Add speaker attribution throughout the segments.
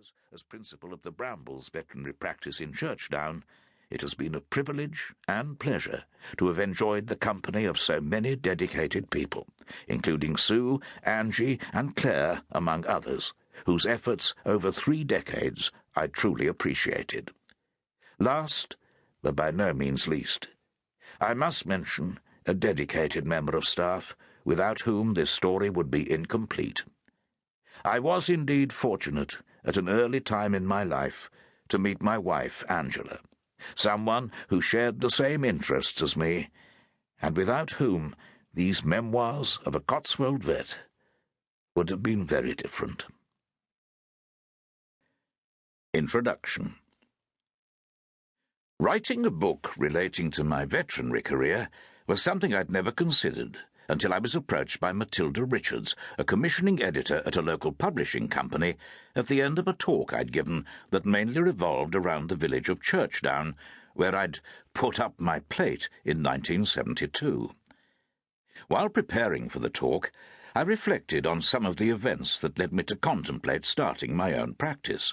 Speaker 1: years as principal of the Brambles veterinary practice in Churchdown, it has been a privilege and pleasure to have enjoyed the company of so many dedicated people, including Sue, Angie, and Claire, among others, whose efforts over 3 decades I truly appreciated. Last, but by no means least, I must mention a dedicated member of staff without whom this story would be incomplete. I was indeed fortunate, at an early time in my life, to meet my wife, Angela, someone who shared the same interests as me, and without whom these memoirs of a Cotswold vet would have been very different. Introduction. Writing a book relating to my veterinary career was something I'd never considered until I was approached by Matilda Richards, a commissioning editor at a local publishing company, at the end of a talk I'd given that mainly revolved around the village of Churchdown, where I'd put up my plate in 1972. While preparing for the talk, I reflected on some of the events that led me to contemplate starting my own practice.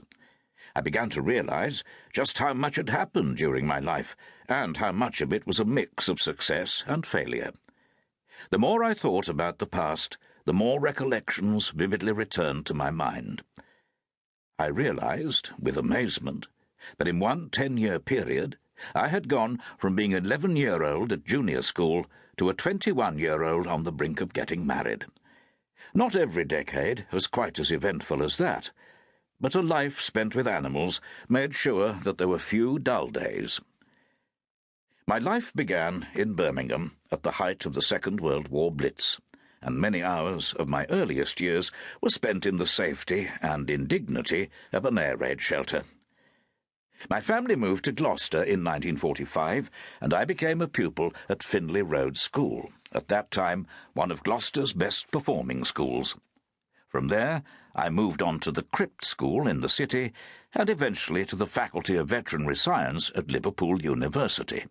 Speaker 1: I began to realize just how much had happened during my life, and how much of it was a mix of success and failure. The more I thought about the past, the more recollections vividly returned to my mind. I realized, with amazement, that in one 10-year period I had gone from being an 11-year-old at junior school to a 21-year-old on the brink of getting married. Not every decade was quite as eventful as that, but a life spent with animals made sure that there were few dull days. My life began in Birmingham at the height of the Second World War Blitz, and many hours of my earliest years were spent in the safety and indignity of an air raid shelter. My family moved to Gloucester in 1945, and I became a pupil at Finley Road School, at that time one of Gloucester's best-performing schools. From there, I moved on to the Crypt School in the city, and eventually to the Faculty of Veterinary Science at Liverpool University.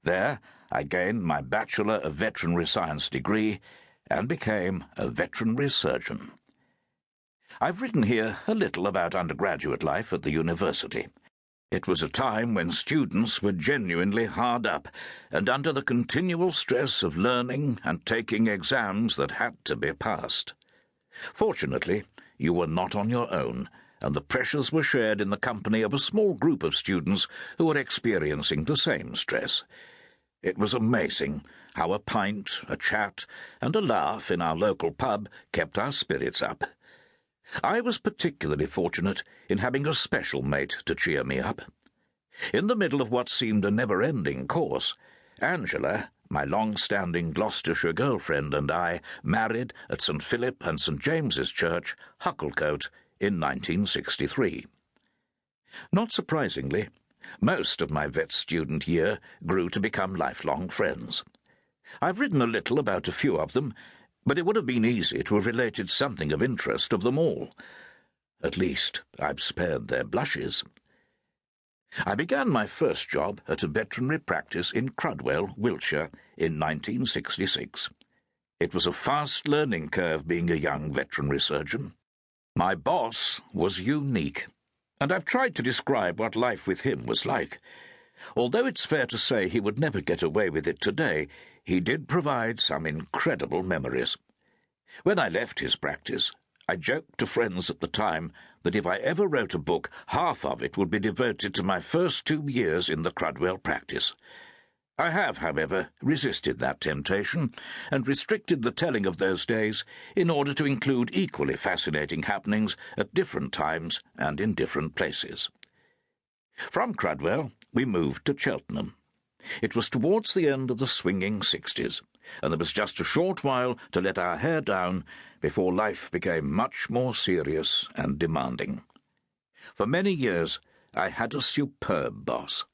Speaker 1: There, I gained my Bachelor of Veterinary Science degree and became a veterinary surgeon. I've written here a little about undergraduate life at the university. It was a time when students were genuinely hard up and under the continual stress of learning and taking exams that had to be passed. Fortunately, you were not on your own, and the pressures were shared in the company of a small group of students who were experiencing the same stress. It was amazing how a pint, a chat, and a laugh in our local pub kept our spirits up. I was particularly fortunate in having a special mate to cheer me up. In the middle of what seemed a never-ending course, Angela, my long-standing Gloucestershire girlfriend, and I married at St. Philip and St. James's Church, Hucklecote, in 1963. Not surprisingly, most of my vet student year grew to become lifelong friends. I've written a little about a few of them, but it would have been easy to have related something of interest of them all. At least, I've spared their blushes. I began my first job at a veterinary practice in Crudwell, Wiltshire, in 1966. It was a fast learning curve being a young veterinary surgeon. My boss was unique, and I've tried to describe what life with him was like. Although it's fair to say he would never get away with it today, he did provide some incredible memories. When I left his practice, I joked to friends at the time that if I ever wrote a book, half of it would be devoted to my first 2 years in the Crudwell practice. I have, however, resisted that temptation and restricted the telling of those days in order to include equally fascinating happenings at different times and in different places. From Crudwell, we moved to Cheltenham. It was towards the end of the swinging 60s, and there was just a short while to let our hair down before life became much more serious and demanding. For many years, I had a superb boss.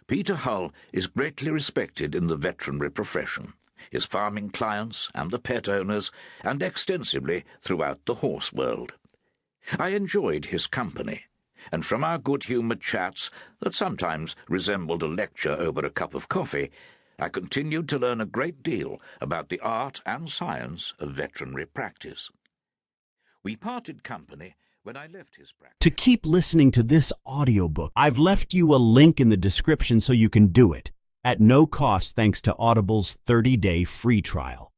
Speaker 1: Peter Hull is greatly respected in the veterinary profession, his farming clients and the pet owners, and extensively throughout the horse world. I enjoyed his company, and from our good-humoured chats that sometimes resembled a lecture over a cup of coffee, I continued to learn a great deal about the art and science of veterinary practice. We parted company when I left his practice.
Speaker 2: To keep listening to this audiobook, I've left you a link in the description so you can do it, at no cost thanks to Audible's 30-day free trial.